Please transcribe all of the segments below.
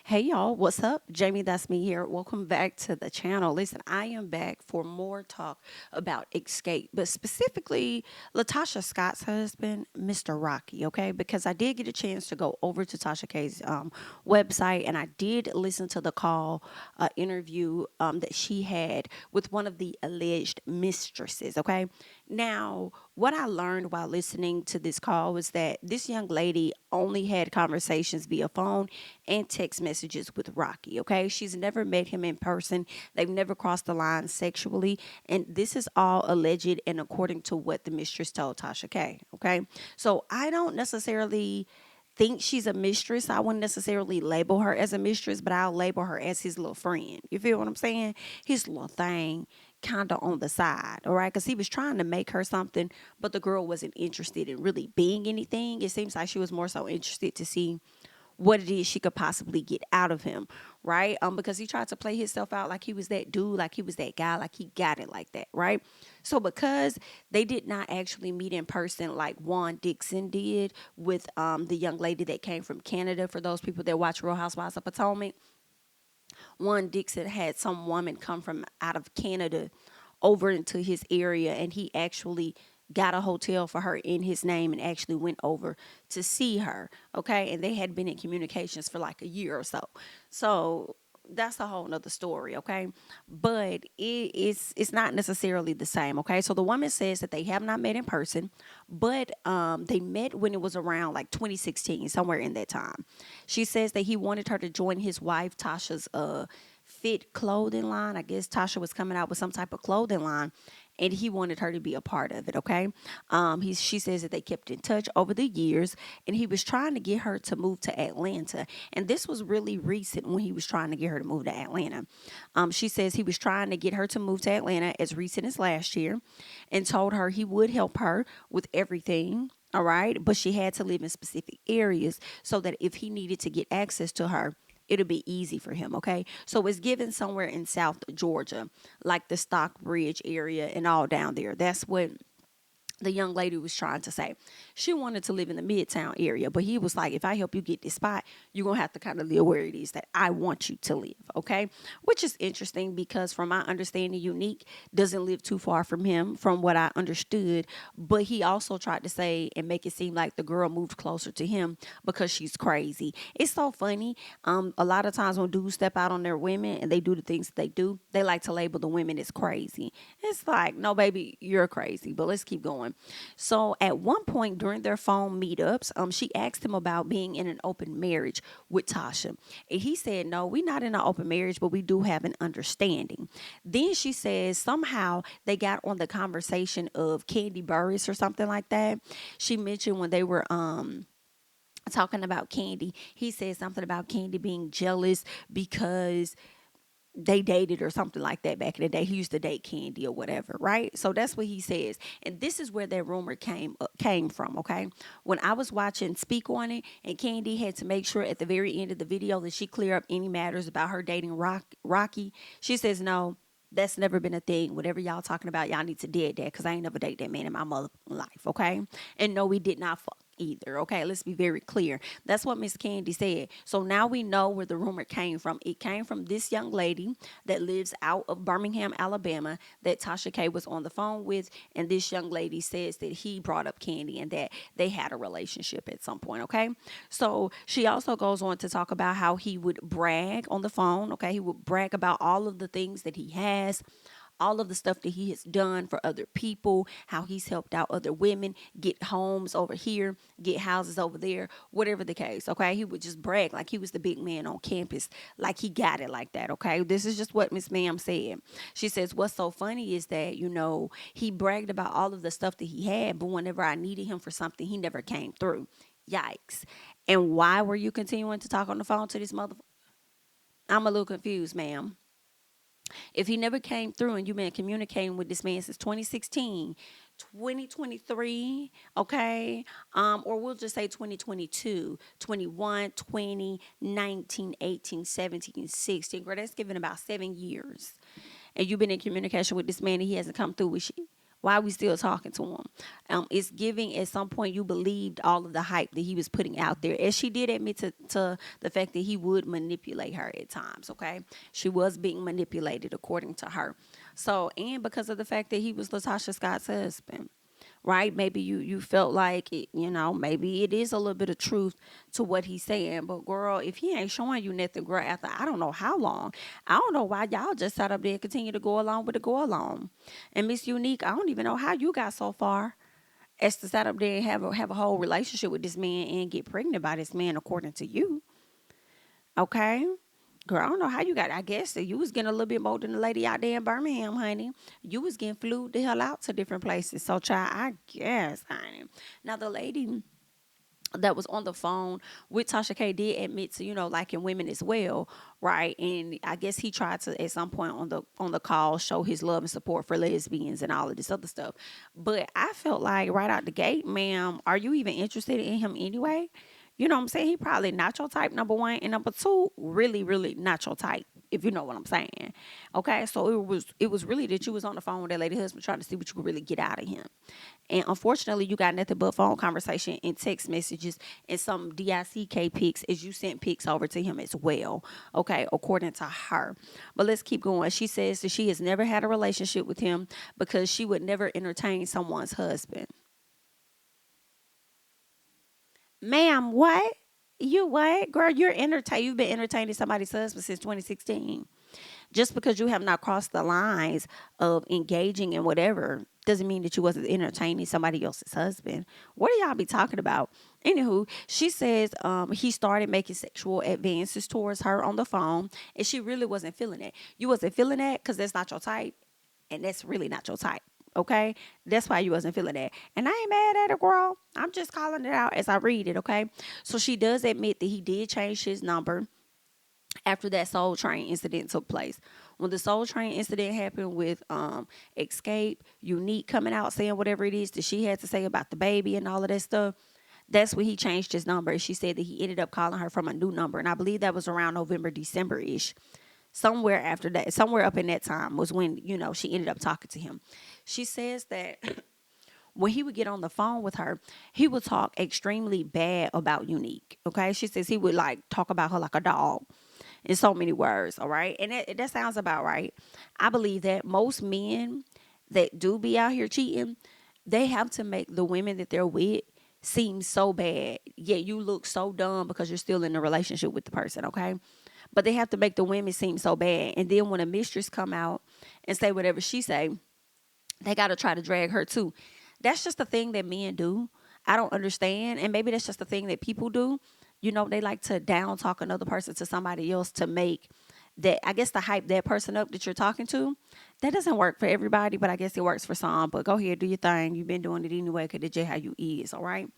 Hey y'all, what's up? JamiThatsMe here. Welcome back to the channel. Listen, I am back for more talk about Xscape, but specifically Latasha Scott's husband, Mr. Rocky, okay? Because I did get a chance to go over to Tasha K's website and I did listen to the call interview that she had with one of the alleged mistresses, okay? Now, what I learned while listening to this call was that this young lady only had conversations via phone and text messages with Rocky, okay? She's never met him in person. They've never crossed the line sexually. And this is all alleged and according to what the mistress told Tasha K, okay? So I don't necessarily think she's a mistress. I wouldn't necessarily label her as a mistress, but I'll label her as his little friend. You feel what I'm saying? His little thing kind of on the side, all right? Because he was trying to make her something, but the girl wasn't interested in really being anything. It seems like she was more so interested to see what it is she could possibly get out of him, right? Because he tried to play himself out like he was that dude, like he was that guy, like he got it like that, right? So because they did not actually meet in person like Dixon did with the young lady that came from Canada, for those people that watch Real Housewives of Potomac, Dixon had some woman come from out of Canada over into his area, and he actually got a hotel for her in his name and actually went over to see her. Okay. And they had been in communications for like a year or so. So that's a whole nother story, okay? But it's not necessarily the same, okay? So the woman says that they have not met in person, but they met when it was around like 2016, somewhere in that time. She says that he wanted her to join his wife Tasha's fit clothing line. I guess Tasha was coming out with some type of clothing line, and he wanted her to be a part of it, okay? She says that they kept in touch over the years, and he was trying to get her to move to Atlanta. And this was really recent when he was trying to get her to move to Atlanta. She says he was trying to get her to move to Atlanta as recent as last year and told her he would help her with everything. All right. But she had to live in specific areas so that if he needed to get access to her, it'll be easy for him, okay? So it's given somewhere in South Georgia, like the Stockbridge area and all down there. That's what the young lady was trying to say. She wanted to live in the Midtown area, but he was like, if I help you get this spot, you're going to have to kind of live where it is that I want you to live, okay? Which is interesting because from my understanding, Unique doesn't live too far from him, from what I understood, but he also tried to say and make it seem like the girl moved closer to him because she's crazy. It's so funny. A lot of times when dudes step out on their women and they do the things that they do, they like to label the women as crazy. It's like, no, baby, you're crazy, but let's keep going. So at one point during their phone meetups, she asked him about being in an open marriage with Tasha. And he said, no, we're not in an open marriage, but we do have an understanding. Then she says somehow they got on the conversation of Kandi Burruss or something like that. She mentioned when they were talking about Kandi, he said something about Kandi being jealous because they dated or something like that back in the day. He used to date Kandi or whatever, right? So that's what he says. And this is where that rumor came from, okay? When I was watching Speak on it, and Kandi had to make sure at the very end of the video that she clear up any matters about her dating Rocky, she says, no, that's never been a thing. Whatever y'all talking about, y'all need to dead that because I ain't never date that man in my mother life, okay? And no, we did not fuck either. Okay, let's be very clear. That's what Miss Kandi said. So now we know where the rumor came from. It came from this young lady that lives out of Birmingham, Alabama, that Tasha K was on the phone with, and this young lady says that he brought up Kandi and that they had a relationship at some point. Okay, so she also goes on to talk about how he would brag on the phone. Okay, he would brag about all of the things that he has, all of the stuff that he has done for other people, how he's helped out other women get homes over here, get houses over there, whatever the case, okay? He would just brag like he was the big man on campus, like he got it like that, okay? This is just what Miss Ma'am said. She says, what's so funny is that, he bragged about all of the stuff that he had, but whenever I needed him for something, he never came through. Yikes. And why were you continuing to talk on the phone to this motherfucker? I'm a little confused, ma'am. If he never came through and you've been communicating with this man since 2016, 2023, okay, or we'll just say 2022, 21, 20, 19, 18, 17, 16, girl, that's given about 7 years. And you've been in communication with this man and he hasn't come through with you. Why are we still talking to him? It's giving at some point you believed all of the hype that he was putting out there. As she did admit to the fact that he would manipulate her at times, okay? She was being manipulated according to her. So, and because of the fact that he was Latasha Scott's husband, right? Maybe you felt like it, maybe it is a little bit of truth to what he's saying. But girl, if he ain't showing you nothing, girl, after I don't know how long, I don't know why y'all just sat up there and continue to go along with the go along. And Miss Unique, I don't even know how you got so far as to sit up there and have a whole relationship with this man and get pregnant by this man according to you. Okay? Girl, I don't know how you got it. I guess that you was getting a little bit more than the lady out there in Birmingham, honey. You was getting flew the hell out to different places. So, child, I guess, honey. Now, the lady that was on the phone with Tasha K did admit to, liking women as well, right? And I guess he tried to at some point on the call show his love and support for lesbians and all of this other stuff. But I felt like right out the gate, ma'am, are you even interested in him anyway? You know what I'm saying? He probably not your type, number one. And number two, really, really not your type, if you know what I'm saying. Okay, so it was really that you was on the phone with that lady husband trying to see what you could really get out of him. And unfortunately, you got nothing but phone conversation and text messages and some DICK pics as you sent pics over to him as well. Okay, according to her. But let's keep going. She says that she has never had a relationship with him because she would never entertain someone's husband. Ma'am, what? You what? Girl, you've been entertaining somebody's husband since 2016. Just because you have not crossed the lines of engaging in whatever doesn't mean that you wasn't entertaining somebody else's husband. What do y'all be talking about? Anywho, she says he started making sexual advances towards her on the phone, and she really wasn't feeling it. You wasn't feeling that because that's not your type, and that's really not your type. Okay, that's why you wasn't feeling that, and I ain't mad at her, girl. I'm just calling it out as I read it. Okay, so she does admit that he did change his number after that Soul Train incident took place. When the Soul Train incident happened with Xscape, Unique coming out saying whatever it is that she had to say about the baby and all of that stuff, that's when he changed his number. She said that he ended up calling her from a new number. And I believe that was around November, December-ish. Somewhere after that, somewhere up in that time was when, she ended up talking to him. She says that when he would get on the phone with her, he would talk extremely bad about Unique. Okay. She says he would like talk about her like a dog in so many words. All right. And that sounds about right. I believe that most men that do be out here cheating, they have to make the women that they're with seem so bad. Yet you look so dumb because you're still in a relationship with the person. Okay. But they have to make the women seem so bad. And then when a mistress come out and say whatever she say, they got to try to drag her too. That's just the thing that men do. I don't understand. And maybe that's just the thing that people do. They like to down talk another person to somebody else to make that, I guess, to hype that person up that you're talking to. That doesn't work for everybody, but I guess it works for some. But go ahead, do your thing. You've been doing it anyway because that's just how you is, all right?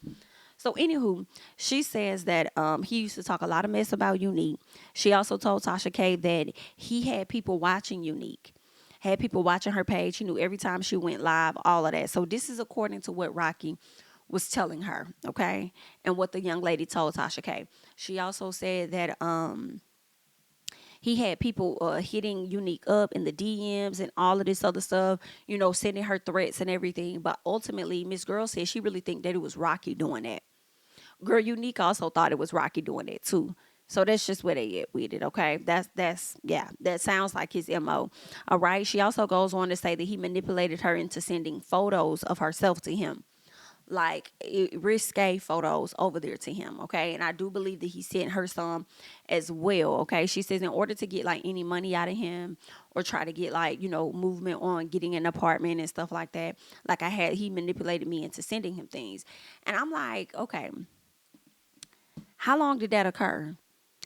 So, anywho, she says that he used to talk a lot of mess about Unique. She also told Tasha K that he had people watching Unique. Had people watching her page. He knew every time she went live, all of that. So this is according to what Rocky was telling her, okay? And what the young lady told Tasha K. She also said that he had people hitting Unique up in the DMs and all of this other stuff, sending her threats and everything. But ultimately, Miss Girl said she really think that it was Rocky doing that. Girl, Unique also thought it was Rocky doing that too. So that's just where they at with it, okay? That sounds like his MO. All right. She also goes on to say that he manipulated her into sending photos of herself to him. Like risque photos over there to him, okay? And I do believe that he sent her some as well, okay? She says in order to get like any money out of him or try to get like, movement on getting an apartment and stuff like that, he manipulated me into sending him things. And I'm like, okay, how long did that occur?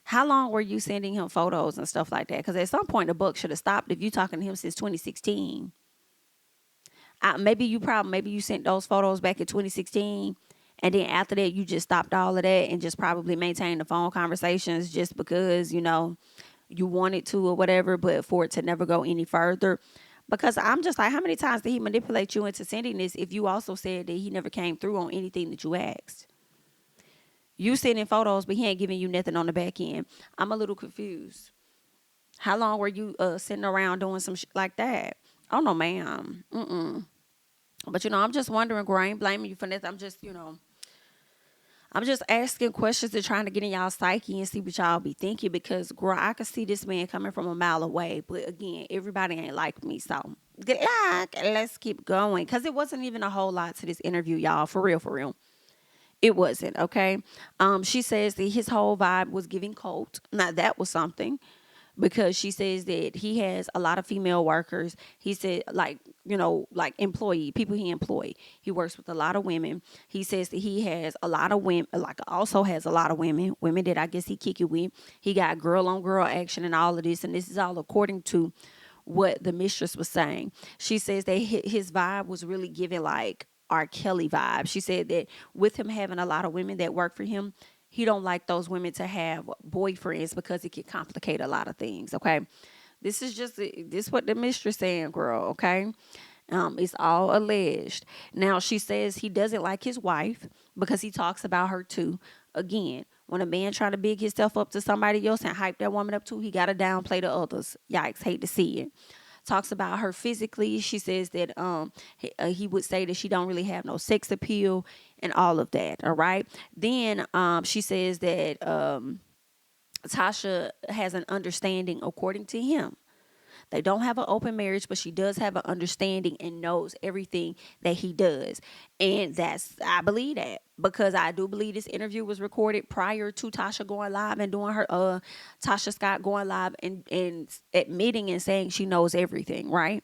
How long were you sending him photos and stuff like that? Because at some point the book should have stopped if you talking to him since 2016. Maybe you sent those photos back in 2016, and then after that you just stopped all of that and just probably maintained the phone conversations just because you wanted to or whatever, but for it to never go any further. Because I'm just like, how many times did he manipulate you into sending this if you also said that he never came through on anything that you asked? You sending photos, but he ain't giving you nothing on the back end. I'm a little confused. How long were you sitting around doing some shit like that? Oh, no, ma'am. But I'm just wondering, girl, I ain't blaming you for this. I'm just asking questions and trying to get in y'all psyche and see what y'all be thinking because, girl, I could see this man coming from a mile away. But again, everybody ain't like me. So, good luck. Let's keep going. Because it wasn't even a whole lot to this interview, y'all. For real, for real. It wasn't, okay? She says that his whole vibe was giving cult. Now, that was something because she says that he has a lot of female workers. He said, like, like employee, people he employ. He works with a lot of women. He says that he has a lot of women, like also has a lot of women that I guess he kick it with. He got girl on girl action and all of this. And this is all according to what the mistress was saying. She says that his vibe was really giving like R. Kelly vibe. She said that with him having a lot of women that work for him, he don't like those women to have boyfriends because it can complicate a lot of things. Okay, this what the mistress saying, girl. Okay, it's all alleged. Now she says he doesn't like his wife because he talks about her too. Again, when a man trying to big himself up to somebody else and hype that woman up too, he got to downplay the others. Yikes, hate to see it. Talks about her physically. She says that he would say that she don't really have no sex appeal and all of that. All right. Then she says that Tasha has an understanding according to him. They don't have an open marriage, but she does have an understanding and knows everything that he does. And I believe that because I do believe this interview was recorded prior to Tasha going live and doing her, Tasha Scott going live and admitting and saying she knows everything, right?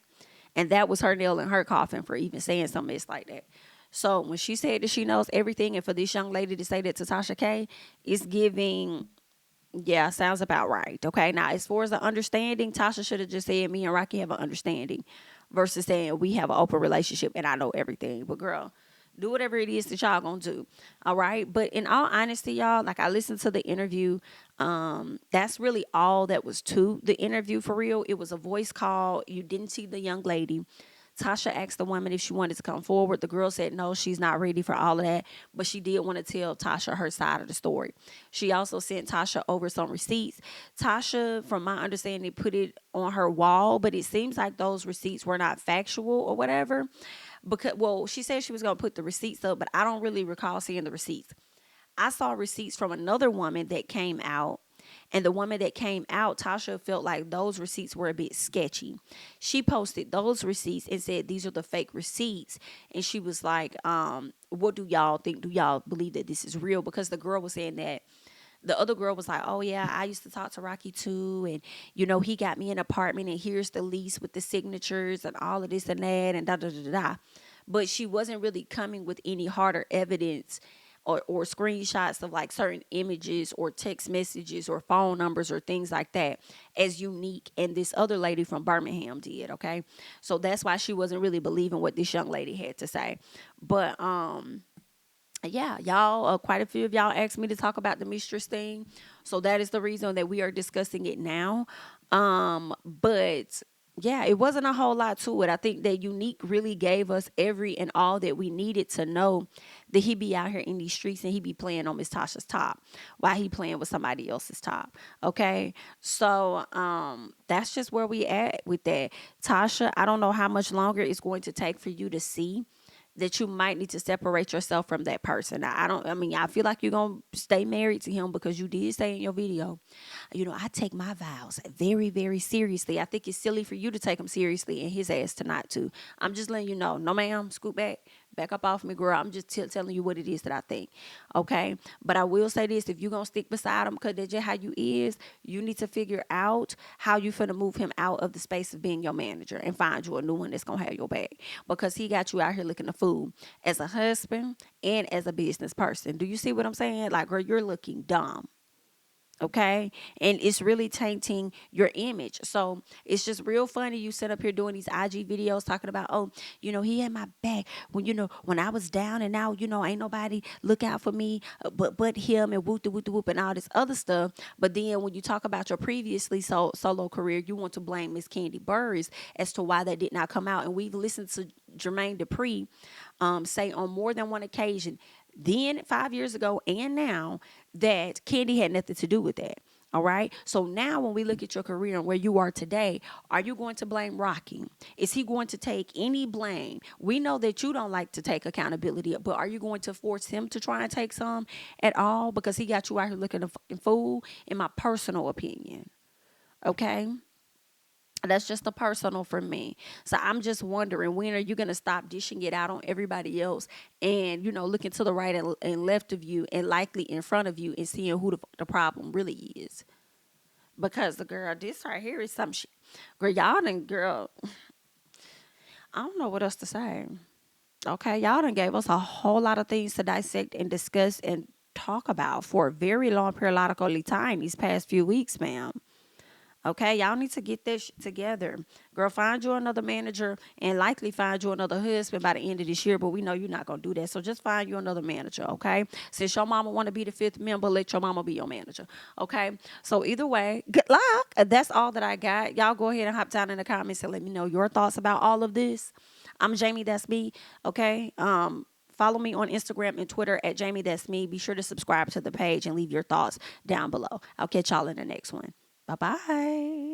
And that was her nail in her coffin for even saying something like that. So when she said that she knows everything, and for this young lady to say that to Tasha K, it's giving. Yeah, sounds about right. Okay. Now, as far as the understanding, Tasha should have just said me and Rocky have an understanding versus saying we have an open relationship and I know everything. But girl, do whatever it is that y'all gonna do. All right. But in all honesty, y'all, like I listened to the interview. That's really all that was to the interview for real. It was a voice call. You didn't see the young lady. Tasha asked the woman if she wanted to come forward. The girl said no, she's not ready for all of that, but she did want to tell Tasha her side of the story. She also sent Tasha over some receipts. Tasha, from my understanding, put it on her wall, but it seems like those receipts were not factual or whatever. Because, well, she said she was going to put the receipts up, but I don't really recall seeing the receipts. I saw receipts from another woman that came out. And the woman that came out, Tasha felt like those receipts were a bit sketchy. She posted those receipts and said, these are the fake receipts. And she was like, what do y'all think? Do y'all believe that this is real? Because the girl was saying that the other girl was like, oh, yeah, I used to talk to Rocky too. And, he got me an apartment and here's the lease with the signatures and all of this and that and da da da da. But she wasn't really coming with any harder evidence or screenshots of like certain images or text messages or phone numbers or things like that as unique. And this other lady from Birmingham did. Okay. So that's why she wasn't really believing what this young lady had to say. But, yeah, y'all, quite a few of y'all asked me to talk about the mistress thing. So that is the reason that we are discussing it now. But yeah, it wasn't a whole lot to it. I think that Unique really gave us every and all that we needed to know that he be out here in these streets and he be playing on Miss Tasha's top while he playing with somebody else's top. Okay. So that's just where we at with that. Tasha, I don't know how much longer it's going to take for you to see that you might need to separate yourself from that person. I feel like you're going to stay married to him because you did say in your video, I take my vows very, very seriously. I think it's silly for you to take them seriously and his ass to not to. I'm just letting you know. No, ma'am, scoot back up off me, girl. I'm just telling you what it is that I think. Okay. But I will say this, if you're going to stick beside him, because that's just how you is, you need to figure out how you finna move him out of the space of being your manager and find you a new one that's going to have your back, because he got you out here looking a fool as a husband and as a business person. Do you see what I'm saying? Like, girl, you're looking dumb. Okay. And it's really tainting your image. So it's just real funny. You sit up here doing these IG videos talking about, oh, he had my back when I was down, and now, ain't nobody look out for me but him, and whoop de whoop de whoop and all this other stuff. But then when you talk about your previously solo career, you want to blame Miss Kandi Burruss as to why that did not come out. And we've listened to Jermaine Dupri say on more than one occasion, then 5 years ago and now, that Kandi had nothing to do with that. All right. So now when we look at your career and where you are today, are you going to blame Rocky? Is he going to take any blame? We know that you don't like to take accountability, but are you going to force him to try and take some at all because he got you out here looking a fucking fool? In my personal opinion. Okay. That's just a personal for me. So I'm just wondering, when are you going to stop dishing it out on everybody else and, looking to the right and left of you and likely in front of you and seeing who the problem really is? Because the girl, this right here is some shit. Girl, y'all done, girl, I don't know what else to say. Okay, y'all done gave us a whole lot of things to dissect and discuss and talk about for a very long periodical time these past few weeks, ma'am. Okay, y'all need to get this together. Girl, find you another manager and likely find you another husband by the end of this year, but we know you're not going to do that. So just find you another manager, okay? Since your mama want to be the fifth member, let your mama be your manager, okay? So either way, good luck. That's all that I got. Y'all go ahead and hop down in the comments and let me know your thoughts about all of this. I'm Jamie, that's me, okay? Follow me on Instagram and Twitter at Jamie, that's me. Be sure to subscribe to the page and leave your thoughts down below. I'll catch y'all in the next one. Bye-bye.